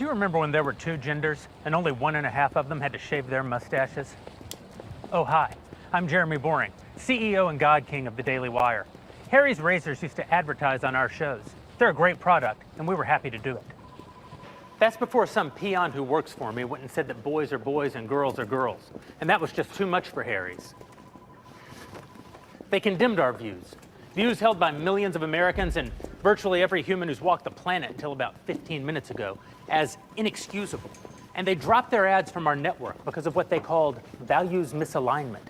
Do you remember when there were two genders and only 1.5 of them had to shave their mustaches? Oh, hi. I'm Jeremy Boring, CEO and God King of the Daily Wire. Harry's Razors used to advertise on our shows. They're a great product, and we were happy to do it. That's before some peon who works for me went and said that boys are boys and girls are girls, and that was just too much for Harry's. They condemned our views held by millions of Americans and virtually every human who's walked the planet until about 15 minutes ago, as inexcusable. And they dropped their ads from our network because of what they called values misalignment.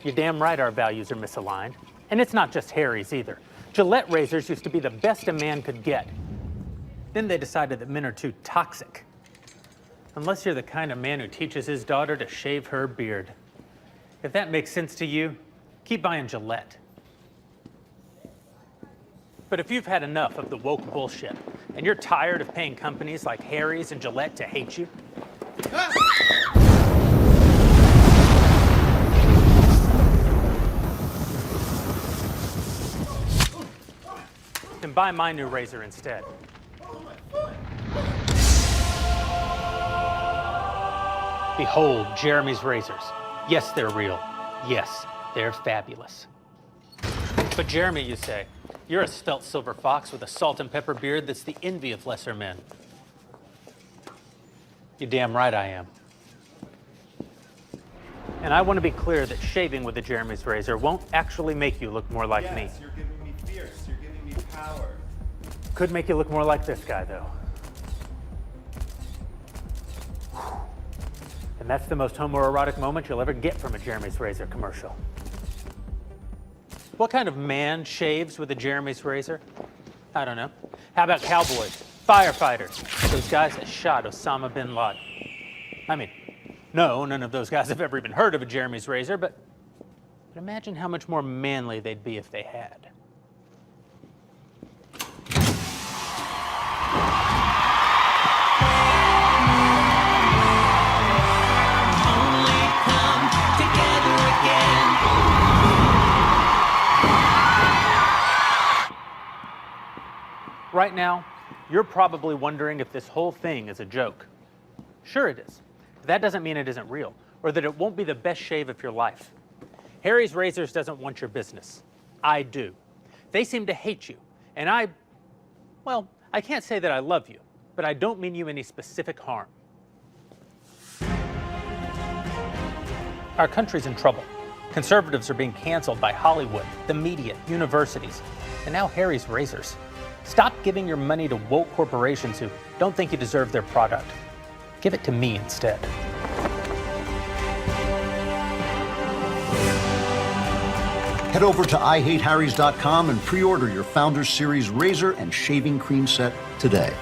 You're damn right our values are misaligned. And it's not just Harry's either. Gillette razors used to be the best a man could get. Then they decided that men are too toxic. Unless you're the kind of man who teaches his daughter to shave her beard. If that makes sense to you, keep buying Gillette. But if you've had enough of the woke bullshit, and you're tired of paying companies like Harry's and Gillette to hate you, then buy my new razor instead. Behold, Jeremy's razors. Yes, they're real. Yes, they're fabulous. But Jeremy, you say, you're a svelte silver fox with a salt and pepper beard that's the envy of lesser men. You're damn right I am. And I want to be clear that shaving with a Jeremy's razor won't actually make you look more like me. Yes, you're giving me fierce, you're giving me power. Could make you look more like this guy, though. And that's the most homoerotic moment you'll ever get from a Jeremy's razor commercial. What kind of man shaves with a Jeremy's razor? I don't know. How about cowboys, firefighters, those guys that shot Osama bin Laden? I mean, no, none of those guys have ever even heard of a Jeremy's razor, but imagine how much more manly they'd be if they had. Right now, you're probably wondering if this whole thing is a joke. Sure it is. But that doesn't mean it isn't real, or that it won't be the best shave of your life. Harry's Razors doesn't want your business. I do. They seem to hate you, and I can't say that I love you, but I don't mean you any specific harm. Our country's in trouble. Conservatives are being canceled by Hollywood, the media, universities, and now Harry's Razors. Stop giving your money to woke corporations who don't think you deserve their product. Give it to me instead. Head over to IHateHarrys.com and pre-order your Founders Series razor and shaving cream set today.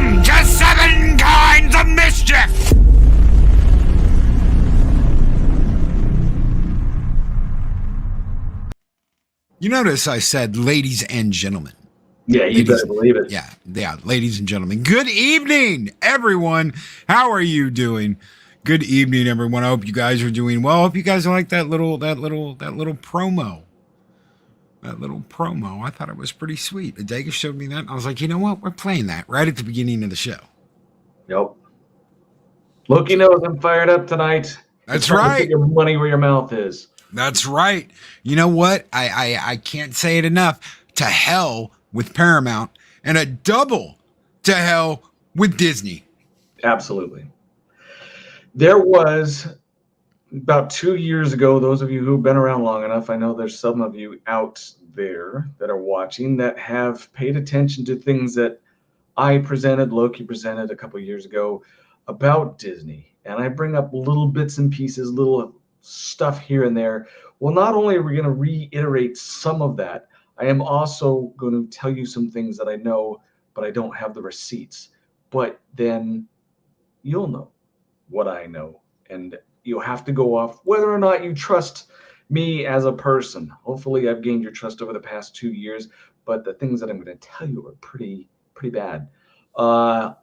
Welcome to 7 Kinds of Mischief! You notice I said ladies and gentlemen. Yeah, you better believe it. Yeah, ladies and gentlemen. Good evening, everyone. How are you doing? Good evening, everyone. I hope you guys are doing well. I hope you guys like that little promo. That little promo. I thought it was pretty sweet. Adega showed me that. I was like, you know what? We're playing that right at the beginning of the show. Yep. Loki knows I'm fired up tonight. That's right. Put your money where your mouth is. That's right. You know what? I can't say it enough. To hell with Paramount and a double to hell with Disney. Absolutely. There was about 2 years ago, those of you who've been around long enough, I know there's some of you out there that are watching that have paid attention to things that I presented, Loki presented a couple years ago about Disney. And I bring up little bits and pieces, little stuff here and there. Well, not only are we going to reiterate some of that, I am also going to tell you some things that I know, but I don't have the receipts. But then you'll know what I know. And you'll have to go off whether or not you trust me as a person. Hopefully I've gained your trust over the past 2 years, but the things that I'm going to tell you are pretty bad. I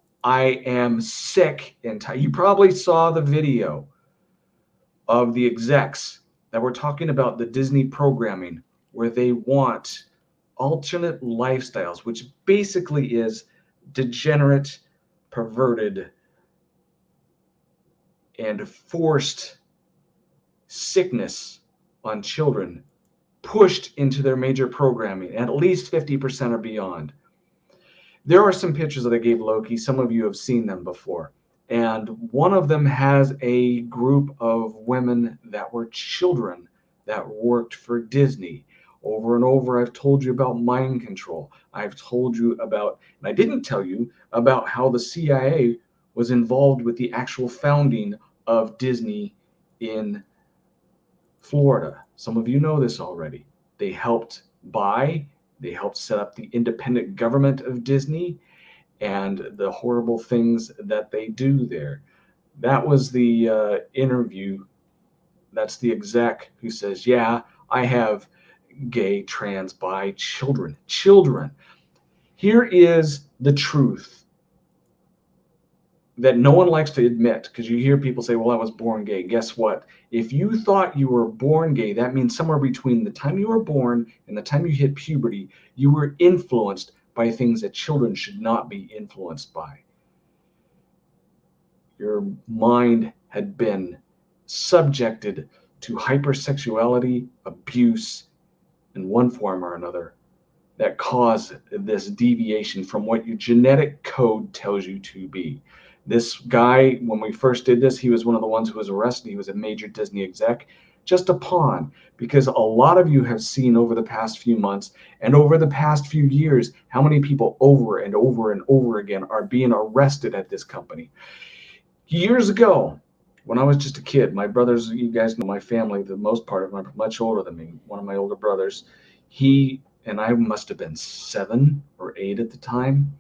am sick and tired. You probably saw the video of the execs that were talking about the Disney programming where they want alternate lifestyles, which basically is degenerate, perverted, and forced sickness on children pushed into their major programming, at least 50% or beyond. There are some pictures that I gave Loki. Some of you have seen them before. And one of them has a group of women that were children that worked for Disney. Over and over, I've told you about mind control. I've told you about, and I didn't tell you about how the CIA was involved with the actual founding of Disney in Florida. Some of you know this already. They helped set up the independent government of Disney and the horrible things that they do there. That was the interview. That's the exec who says, yeah, I have gay, trans, bi children. Here is the truth that no one likes to admit, because you hear people say, well, I was born gay. Guess what? If you thought you were born gay, that means somewhere between the time you were born and the time you hit puberty, you were influenced by things that children should not be influenced by. Your mind had been subjected to hypersexuality, abuse, in one form or another, that caused this deviation from what your genetic code tells you to be. This guy, when we first did this, he was one of the ones who was arrested. He was a major Disney exec, just a pawn, because a lot of you have seen over the past few months and over the past few years how many people over and over and over again are being arrested at this company. Years ago, when I was just a kid, my brothers, you guys know my family, the most part of them are much older than me. One of my older brothers, he and I must have been 7 or 8 at the time.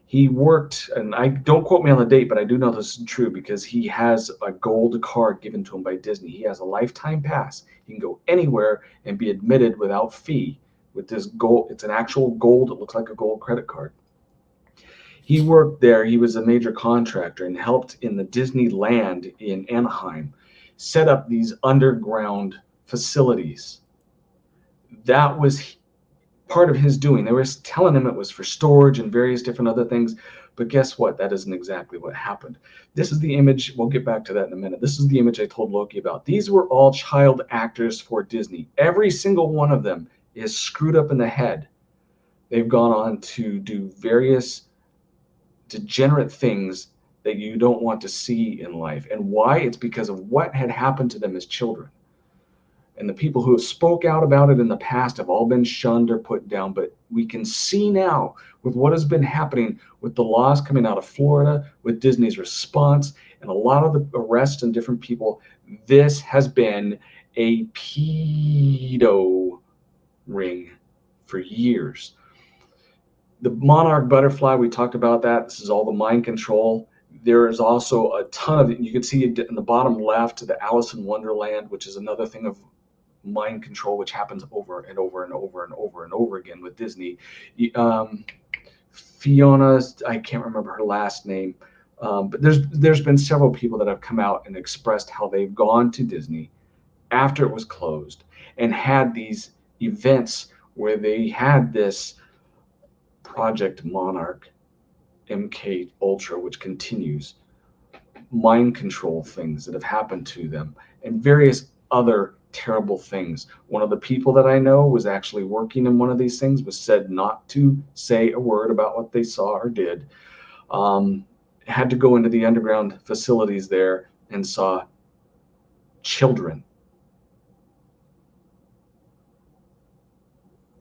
He worked, and I don't quote me on the date, but I do know this is true because he has a gold card given to him by Disney. He has a lifetime pass. He can go anywhere and be admitted without fee with this gold. It's an actual gold. It looks like a gold credit card. He worked there. He was a major contractor and helped in the Disneyland in Anaheim set up these underground facilities. That was part of his doing. They were telling him it was for storage and various different other things, but guess what? That isn't exactly what happened. This is the image. We'll get back to that in a minute. This is the image I told Loki about. These were all child actors for Disney. Every single one of them is screwed up in the head. They've gone on to do various degenerate things that you don't want to see in life. And why? It's because of what had happened to them as children. And the people who have spoke out about it in the past have all been shunned or put down. But we can see now with what has been happening with the laws coming out of Florida, with Disney's response, and a lot of the arrests and different people, this has been a pedo ring for years. The monarch butterfly, we talked about that. This is all the mind control. There is also a ton of it. You can see it in the bottom left, the Alice in Wonderland, which is another thing of mind control, which happens over and over and over and over and over again with Disney. Fiona, I can't remember her last name, but there's been several people that have come out and expressed how they've gone to Disney after it was closed and had these events where they had this Project Monarch MK Ultra, which continues, mind control things that have happened to them, and various other terrible things. One of the people that I know was actually working in one of these things, was said not to say a word about what they saw or did. Had to go into the underground facilities there and saw children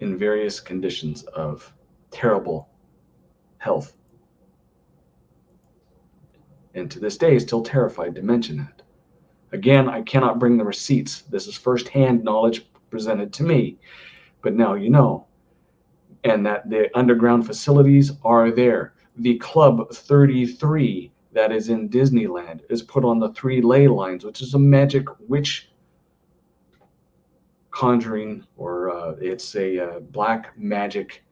in various conditions of terrible health. And to this day, is still terrified to mention it. Again, I cannot bring the receipts. This is firsthand knowledge presented to me. But now you know. And that the underground facilities are there. The Club 33 that is in Disneyland is put on the 3 ley lines, which is a magic witch conjuring, or it's a black magic.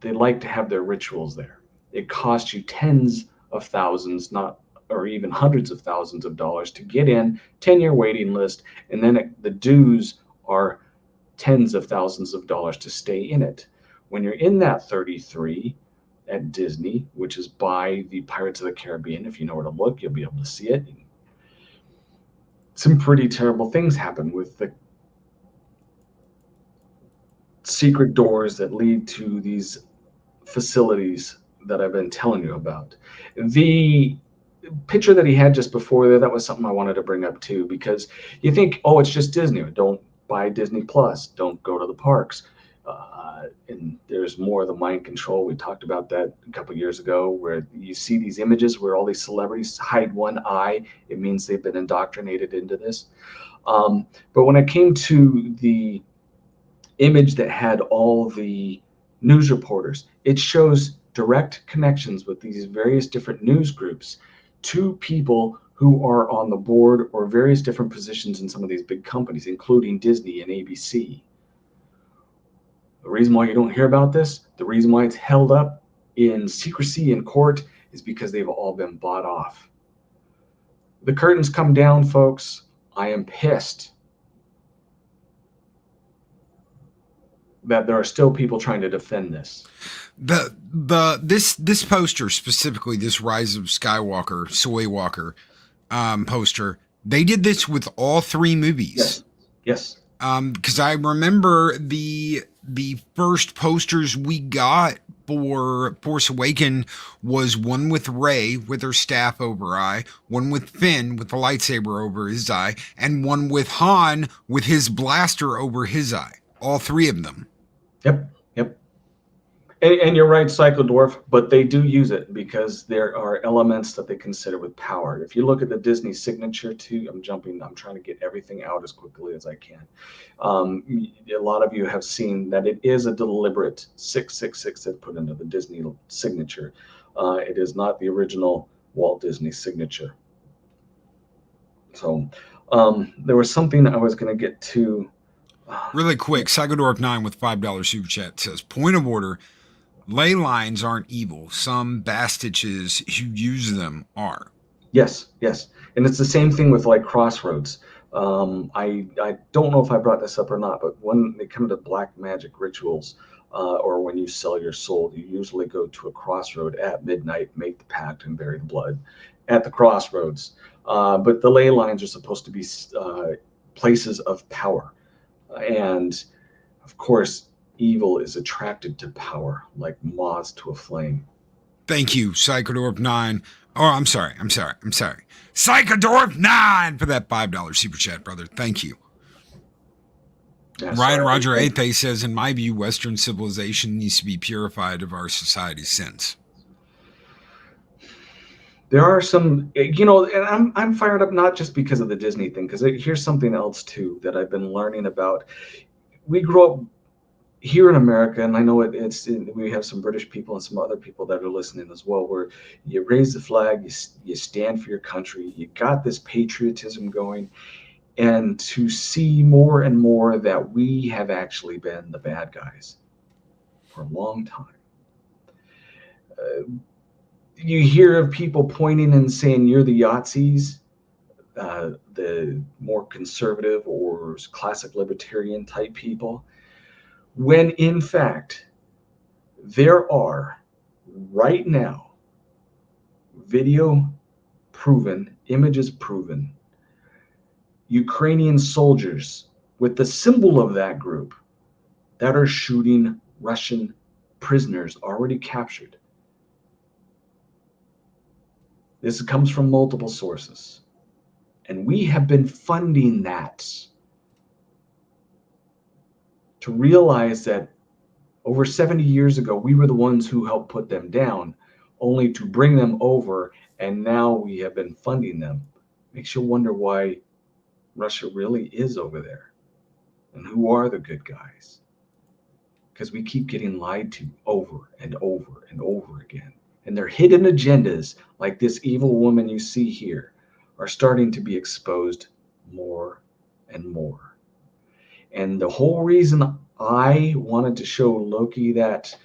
They like to have their rituals there. It costs you tens of thousands, not or even hundreds of thousands of dollars to get in, 10-year waiting list, and then the dues are tens of thousands of dollars to stay in it. When you're in that 33 at Disney, which is by the Pirates of the Caribbean, if you know where to look, you'll be able to see it. Some pretty terrible things happen with the secret doors that lead to these facilities that I've been telling you about. The picture that he had just before there, that was something I wanted to bring up too, because you think, oh, it's just Disney. Don't buy Disney Plus. Don't go to the parks. And there's more of the mind control. We talked about that a couple years ago, where you see these images where all these celebrities hide one eye. It means they've been indoctrinated into this. But when it came to the image that had all the news reporters, it shows direct connections with these various different news groups to people who are on the board or various different positions in some of these big companies, including Disney and ABC. The reason why you don't hear about this, the reason why it's held up in secrecy in court, is because they've all been bought off. The curtains come down, folks. I am pissed that there are still people trying to defend this. This poster specifically, this Rise of Skywalker, Soy Walker poster, they did this with all 3 movies. Yes. Because I remember the first posters we got for Force Awakens was one with Rey with her staff over her eye, one with Finn with the lightsaber over his eye, and one with Han with his blaster over his eye. All 3 of them. Yep. And you're right, Psychodwarf, but they do use it because there are elements that they consider with power. If you look at the Disney signature too, I'm trying to get everything out as quickly as I can. A lot of you have seen that it is a deliberate 666 that put into the Disney signature. It is not the original Walt Disney signature. So there was something I was going to get to. Really quick, Psychodorp9 with $5 super chat says, point of order, ley lines aren't evil. Some bastiches who use them are. Yes. And it's the same thing with like crossroads. I don't know if I brought this up or not, but when they come to black magic rituals, or when you sell your soul, you usually go to a crossroad at midnight, make the pact, and bury the blood at the crossroads. But the ley lines are supposed to be places of power. And of course, evil is attracted to power like moths to a flame. Thank you, Psychodorp9. Oh, I'm sorry. Psychodorp9 for that $5 super chat, brother. Thank you. Yeah, Ryan Roger Athe says, in my view, Western civilization needs to be purified of our society's sins. There are some, and I'm fired up not just because of the Disney thing, because here's something else too that I've been learning about. We grew up here in America, and I know we have some British people and some other people that are listening as well, where you raise the flag, you stand for your country, you got this patriotism going, and to see more and more that we have actually been the bad guys for a long time. You hear of people pointing and saying you're the Yahtzees, the more conservative or classic libertarian type people, when in fact there are right now video proven, images proven, Ukrainian soldiers with the symbol of that group that are shooting Russian prisoners already captured. This comes from multiple sources. And we have been funding that to realize that over 70 years ago, we were the ones who helped put them down, only to bring them over, and now we have been funding them. Makes you wonder why Russia really is over there. And who are the good guys? Because we keep getting lied to over and over and over again. And their hidden agendas, like this evil woman you see here, are starting to be exposed more and more. And the whole reason I wanted to show Loki that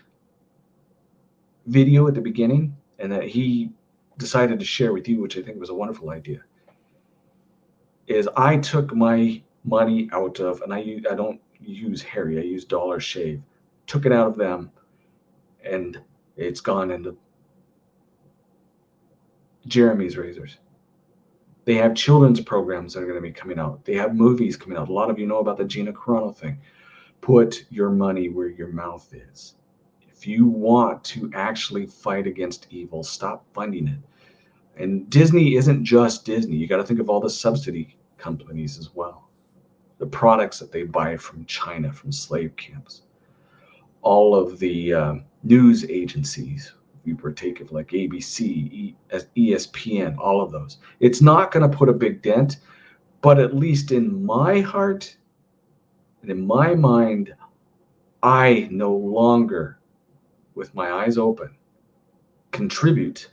video at the beginning, and that he decided to share with you, which I think was a wonderful idea, is I took my money out of, and I don't use Harry, I use Dollar Shave, took it out of them, and it's gone into Jeremy's razors. They have children's programs that are going to be coming out. They have movies coming out. A lot of you know about the Gina Carano thing. Put your money where your mouth is. If you want to actually fight against evil, stop funding it. And Disney isn't just Disney. You got to think of all the subsidy companies as well. The products that they buy from China, from slave camps. All of the news agencies you partake of, like ABC, ESPN, all of those. It's not going to put a big dent, but at least in my heart and in my mind, I no longer, with my eyes open, contribute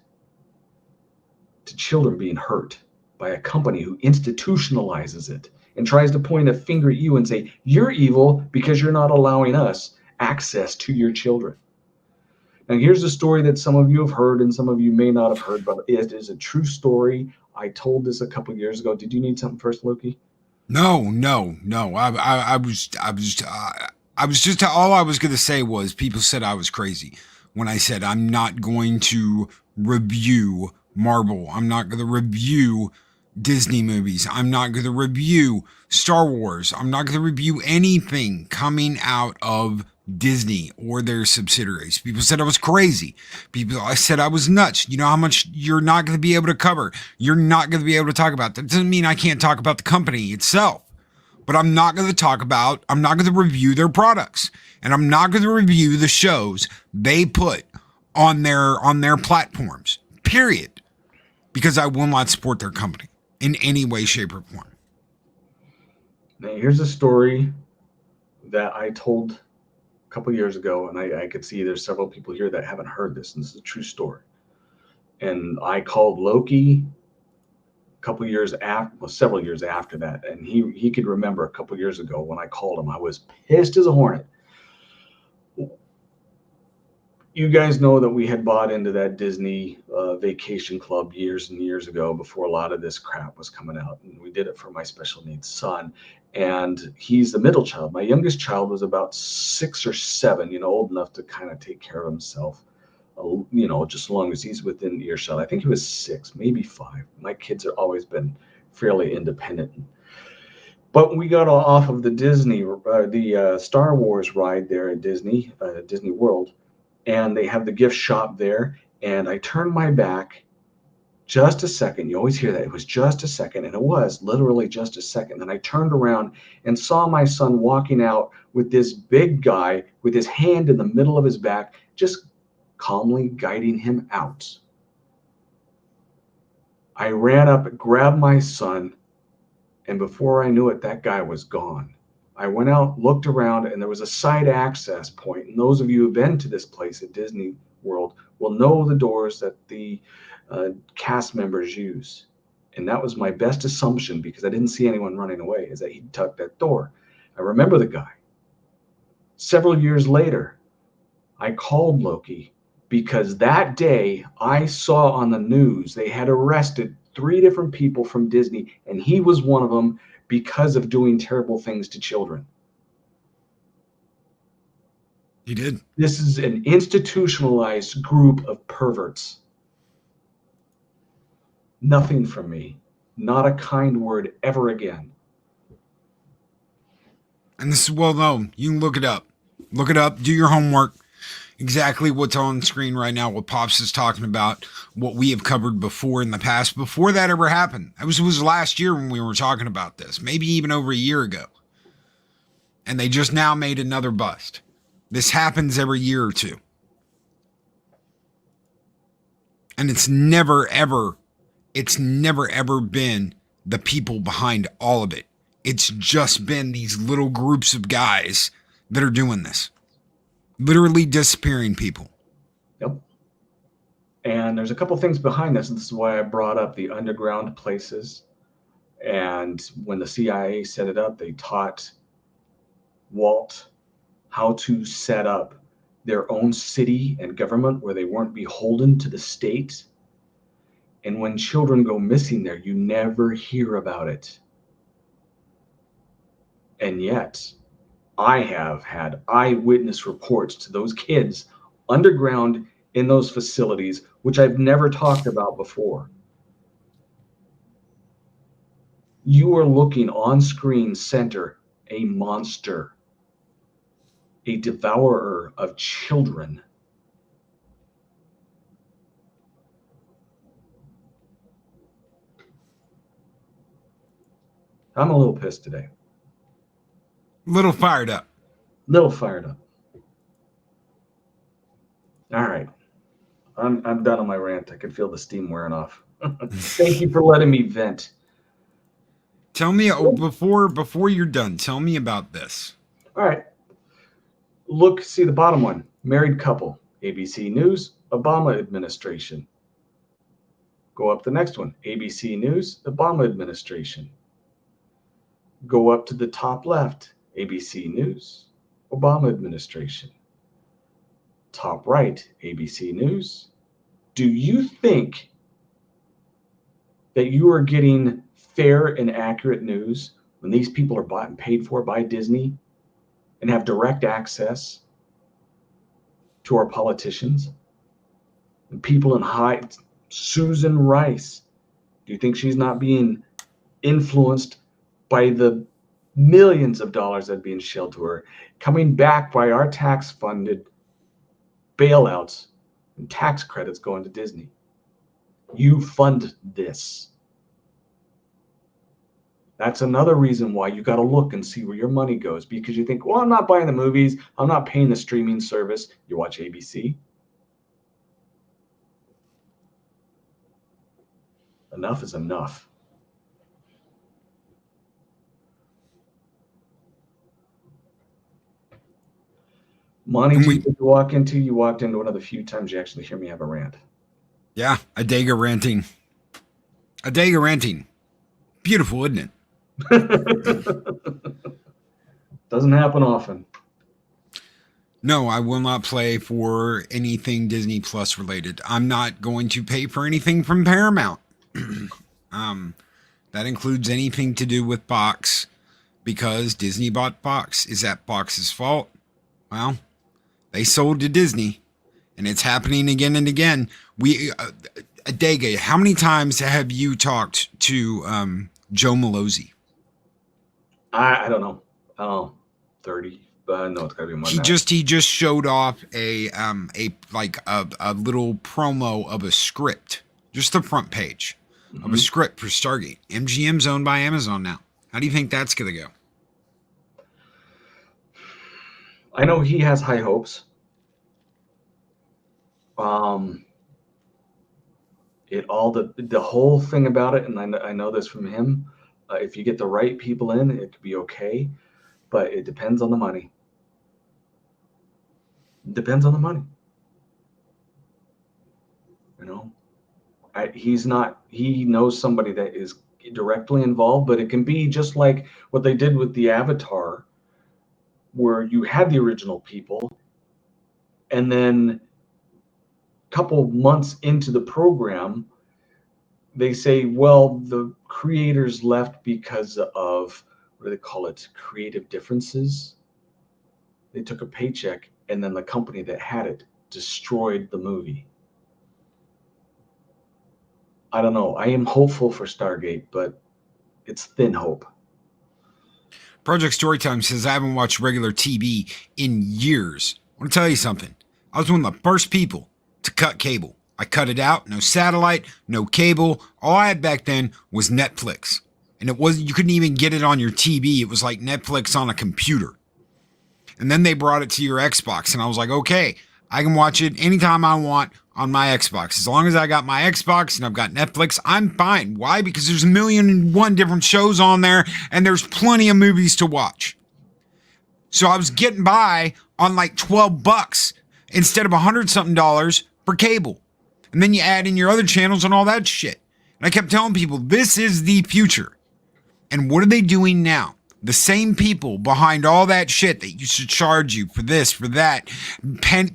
to children being hurt by a company who institutionalizes it and tries to point a finger at you and say, you're evil because you're not allowing us access to your children. Now, here's a story that some of you have heard and some of you may not have heard, but it is a true story. I told this a couple of years ago. Did you need something first, Loki? No. I was just, all I was going to say was people said I was crazy when I said I'm not going to review Marvel. I'm not going to review Disney movies. I'm not going to review Star Wars. I'm not going to review anything coming out of Disney or their subsidiaries. People said I was crazy. I said I was nuts. You know how much you're not going to be able to cover. You're not going to be able to talk about. That doesn't mean I can't talk about the company itself. But I'm not going to review their products. And I'm not going to review the shows they put on their platforms. Period. Because I will not support their company in any way, shape, or form. Now, here's a story that I told a couple years ago, and I could see there's several people here that haven't heard this, and this is a true story. And I called Loki several years after that, and he could remember a couple years ago when I called him. I was pissed as a hornet. You guys know that we had bought into that Disney vacation club years and years ago before a lot of this crap was coming out. And we did it for my special needs son. And he's the middle child. My youngest child was about 6 or 7, old enough to kind of take care of himself, just as long as he's within earshot. I think he was 6, maybe 5. My kids have always been fairly independent. But we got off of the Star Wars ride there at Disney World. And they have the gift shop there. And I turned my back just a second. You always hear that. It was just a second. And it was literally just a second. And I turned around and saw my son walking out with this big guy with his hand in the middle of his back, just calmly guiding him out. I ran up, grabbed my son, and before I knew it, that guy was gone. I went out, looked around, and there was a side access point. And those of you who've been to this place at Disney World will know the doors that the cast members use. And that was my best assumption, because I didn't see anyone running away, is that he tucked that door. I remember the guy. Several years later, I called Loki because that day I saw on the news they had arrested 3 different people from Disney, and he was one of them because of doing terrible things to children. He did. This is an institutionalized group of perverts. Nothing from me. Not a kind word ever again. And this is well known. You can look it up. Look it up. Do your homework. Exactly what's on screen right now, what Pops is talking about, what we have covered before in the past, before that ever happened. It was last year when we were talking about this, maybe even over a year ago. And they just now made another bust. This happens every year or two. And it's never ever been the people behind all of it. It's just been these little groups of guys that are doing this. Literally disappearing people. Yep. And there's a couple things behind this, and this is why I brought up the underground places. And when the CIA set it up, they taught Walt how to set up their own city and government where they weren't beholden to the state. And when children go missing there, you never hear about it. And yet, I have had eyewitness reports to those kids underground in those facilities, which I've never talked about before. You are looking on screen center a monster, a devourer of children. I'm a little pissed today. Little fired up. Little fired up. All right. I'm done on my rant. I can feel the steam wearing off. Thank you for letting me vent. Tell me before you're done, tell me about this. All right. Look, see the bottom one. Married couple. ABC News, Obama administration. Go up the next one. ABC News, Obama administration. Go up to the top left. ABC News, Obama administration. Top right, ABC News. Do you think that you are getting fair and accurate news when these people are bought and paid for by Disney and have direct access to our politicians? And people in high, Susan Rice, do you think she's not being influenced by the millions of dollars that are being shelled to her, coming back by our tax-funded bailouts and tax credits going to Disney? You fund this. That's another reason why you got to look and see where your money goes, because you think, well, I'm not buying the movies, I'm not paying the streaming service. You watch ABC. Enough is enough. Monty, you walked into one of the few times you actually hear me have a rant. Yeah, Adega ranting. Adega ranting. Beautiful, isn't it? Doesn't happen often. No, I will not play for anything Disney Plus related. I'm not going to pay for anything from Paramount. That includes anything to do with Fox, because Disney bought Fox. Is that Fox's fault? Well, they sold to Disney, and it's happening again and again. Adega, how many times have you talked to Joe Malozzi? I don't know. 30, but no, it's gotta be more than that. He just showed off a little promo of a script, just the front page of a script for Stargate. MGM's owned by Amazon now. How do you think that's gonna go? I know he has high hopes. The whole thing about it, and I know this from him. If you get the right people in, it could be okay. but it depends on the money. It depends on the money. You know, he knows somebody that is directly involved, but it can be just like what they did with the Avatar, where you had the original people, and then a couple months into the program, they say, well, the creators left because of, what do they call it, creative differences. They took a paycheck, and then the company that had it destroyed the movie. I don't know. I am hopeful for Stargate, but it's thin hope. Project Storytime says, I haven't watched regular TV in years. I want to tell you something. I was one of the first people to cut cable. I cut it out. No satellite, no cable. All I had back then was Netflix. And it wasn't, you couldn't even get it on your TV. It was like Netflix on a computer. And then they brought it to your Xbox. And I was like, okay, I can watch it anytime I want on my Xbox. As long as I got my Xbox and I've got Netflix, I'm fine. Why? Because there's 1,000,001 different shows on there and there's plenty of movies to watch. So I was getting by on like $12 instead of $100-something for cable. And then you add in your other channels and all that shit. And I kept telling people, this is the future. And what are they doing now? The same people behind all that shit that used to charge you for this, for that,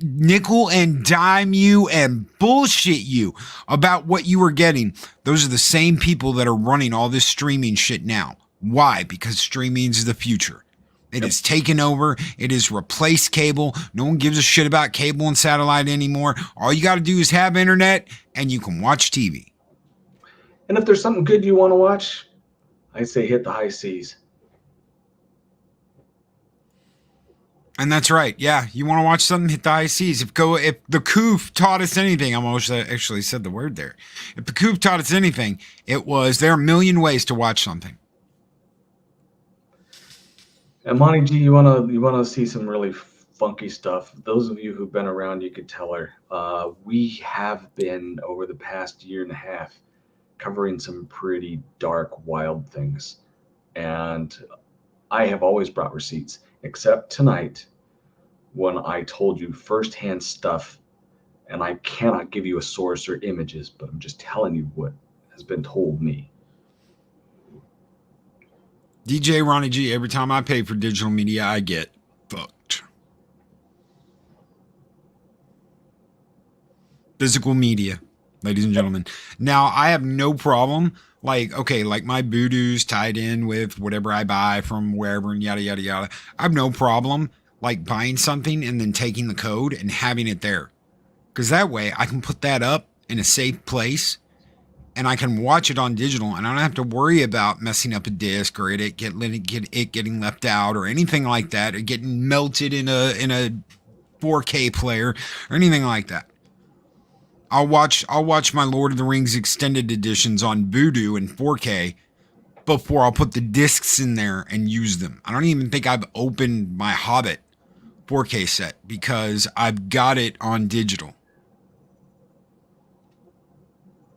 nickel and dime you and bullshit you about what you were getting. Those are the same people that are running all this streaming shit now. Why? Because streaming is the future. It has taken over. It has replaced cable. No one gives a shit about cable and satellite anymore. All you got to do is have internet and you can watch TV. And if there's something good you want to watch, I say hit the high seas. And that's right. Yeah, you want to watch something, hit the high seas. If the Coof taught us anything, I almost actually said the word there. If the Coof taught us anything, it was there are a million ways to watch something. And Monty G, you wanna see some really funky stuff. Those of you who've been around, you could tell her. We have been over the past year and a half covering some pretty dark, wild things, and I have always brought receipts, except tonight when I told you firsthand stuff, and I cannot give you a source or images, but I'm just telling you what has been told me. DJ Ronnie G, every time I pay for digital media, I get fucked. Physical media, ladies and gentlemen. Now, I have no problem, like my Voodoo's tied in with whatever I buy from wherever and yada, yada, yada. I have no problem, like, buying something and then taking the code and having it there. Because that way, I can put that up in a safe place and I can watch it on digital, and I don't have to worry about messing up a disc or it getting left out or anything like that, or getting melted in a 4K player or anything like that. I'll watch my Lord of the Rings extended editions on Vudu in 4K before I'll put the discs in there and use them. I don't even think I've opened my Hobbit 4K set because I've got it on digital.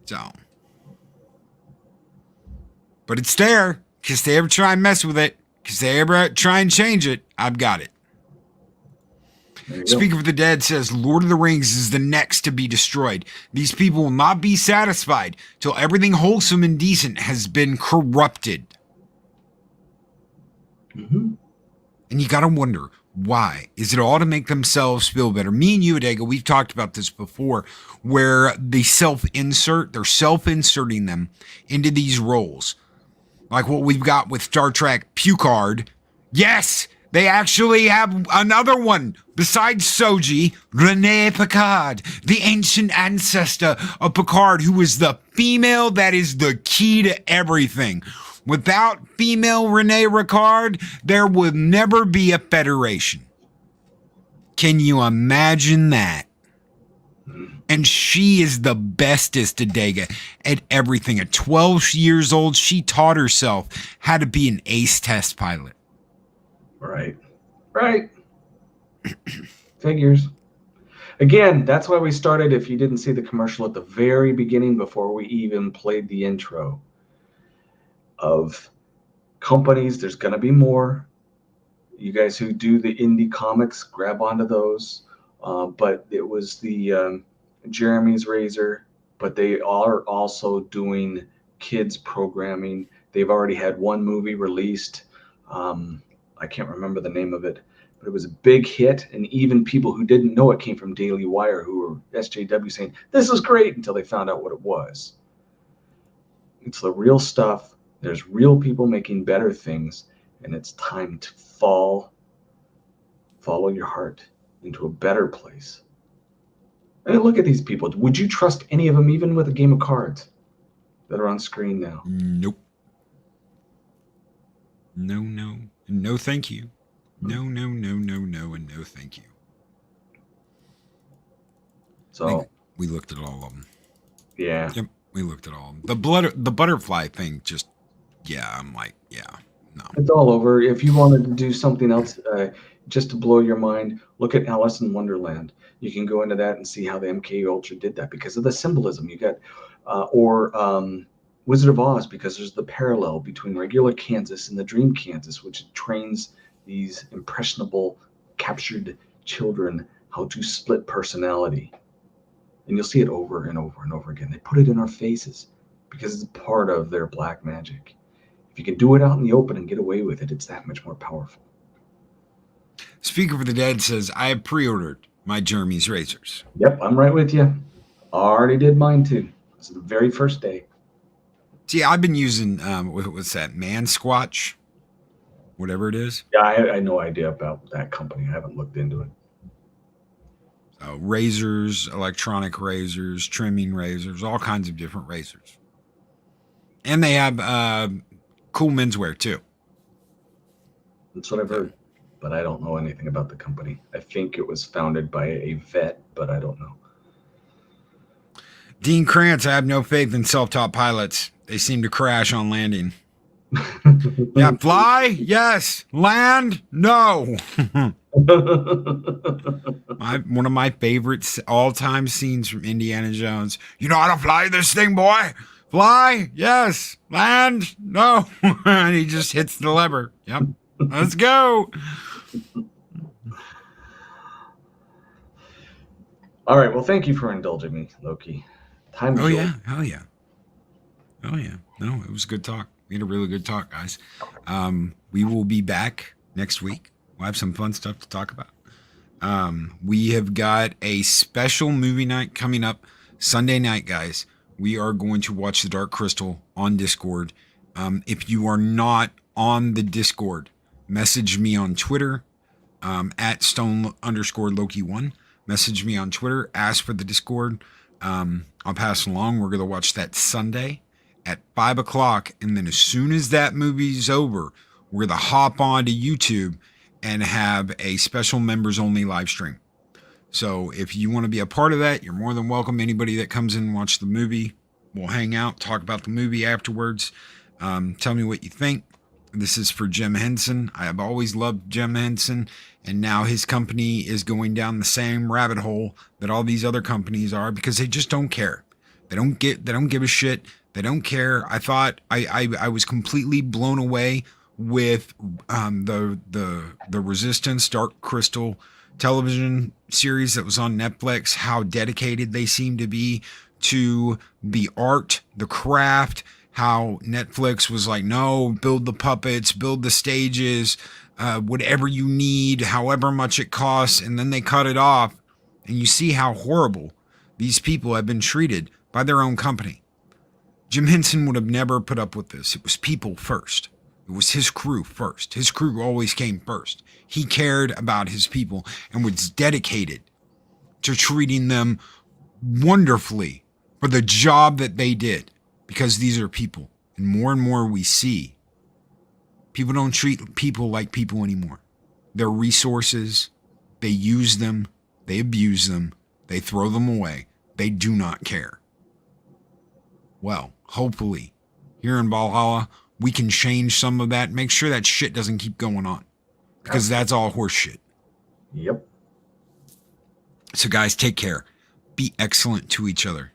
So. But it's there, because they ever try and mess with it, because they ever try and change it, I've got it. Speaker of the Dead says, Lord of the Rings is the next to be destroyed. These people will not be satisfied till everything wholesome and decent has been corrupted. Mm-hmm. And you got to wonder, why? Is it all to make themselves feel better? Me and you, Adega, we've talked about this before, where they they're self-inserting them into these roles. Like what we've got with Star Trek Picard. Yes, they actually have another one besides Soji, Rene Picard, the ancient ancestor of Picard, who is the female that is the key to everything. Without female Rene Picard, there would never be a Federation. Can you imagine that? And she is the bestest Adega at everything. At 12 years old, she taught herself how to be an ace test pilot. Right. Figures. Again, that's why we started, if you didn't see the commercial at the very beginning before we even played the intro, of companies. There's going to be more. You guys who do the indie comics, grab onto those. But it was the Jeremy's Razor, but they are also doing kids programming. They've already had one movie released. I can't remember the name of it, but it was a big hit. And even people who didn't know it came from Daily Wire, who were SJW, saying, "This is great," until they found out what it was. It's the real stuff. There's real people making better things, and it's time to follow your heart into a better place. I mean, look at these people. Would you trust any of them, even with a game of cards that are on screen now? Nope. No, no. No, thank you. No, no, no, no, no, and no, thank you. So we looked at all of them. Yeah. Yep, we looked at all of them. The butterfly thing, just, yeah, I'm like, yeah, no. It's all over. If you wanted to do something else, just to blow your mind, look at Alice in Wonderland. You can go into that and see how the MK Ultra did that because of the symbolism you got, or Wizard of Oz, because there's the parallel between regular Kansas and the Dream Kansas, which trains these impressionable, captured children how to split personality. And you'll see it over and over and over again. They put it in our faces because it's part of their black magic. If you can do it out in the open and get away with it, it's that much more powerful. Speaker for the Dead says, I have pre-ordered my Jeremy's Razors. Yep, I'm right with you. Already did mine too. It's the very first day. See, I've been using, what's that, Man Squatch? Whatever it is. Yeah, I had no idea about that company. I haven't looked into it. Razors, electronic razors, trimming razors, all kinds of different razors. And they have cool menswear too. That's what I've heard, but I don't know anything about the company. I think it was founded by a vet, but I don't know. Dean Krantz, I have no faith in self-taught pilots. They seem to crash on landing. Yeah, fly? Yes. Land? No. One of my favorite all-time scenes from Indiana Jones. You know how to fly this thing, boy? Fly? Yes. Land? No. And he just hits the lever. Yep. Let's go. All right. Well, thank you for indulging me, Loki. Time. Oh, yeah. Hell yeah. Oh, yeah. No, it was a good talk. We had a really good talk, guys. We will be back next week. We'll have some fun stuff to talk about. We have got a special movie night coming up Sunday night, guys. We are going to watch The Dark Crystal on Discord. If you are not on the Discord, message me on Twitter at Stone_Loki1. Message me on Twitter. Ask for the Discord. I'll pass along. We're going to watch that Sunday at 5 o'clock. And then as soon as that movie's over, we're going to hop on to YouTube and have a special members only live stream. So if you want to be a part of that, you're more than welcome. Anybody that comes in and watch the movie, we'll hang out, talk about the movie afterwards. Tell me what you think. This is for Jim Henson. I have always loved Jim Henson, and now his company is going down the same rabbit hole that all these other companies are because they just don't care. They don't give a shit. They don't care. I thought I was completely blown away with the Resistance Dark Crystal television series that was on Netflix, how dedicated they seem to be to the art, the craft, how Netflix was like, no, build the puppets, build the stages, whatever you need, however much it costs, and then they cut it off. And you see how horrible these people have been treated by their own company. Jim Henson would have never put up with this. It was people first. It was his crew first. His crew always came first. He cared about his people and was dedicated to treating them wonderfully for the job that they did, because these are people. And more we see, people don't treat people like people anymore. They're resources. They use them. They abuse them. They throw them away. They do not care. Well, hopefully, here in Valhalla, we can change some of that, make sure that shit doesn't keep going on, because that's all horse shit. Yep. So guys, take care. Be excellent to each other.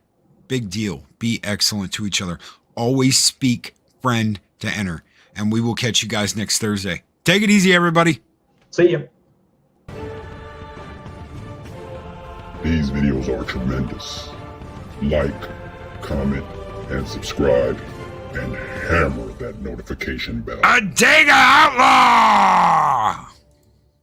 Big deal. Be excellent to each other. Always speak friend to enter. And we will catch you guys next Thursday. Take it easy, everybody. See ya. These videos are tremendous. Like, comment, and subscribe, and hammer that notification bell. Adega Outlaw!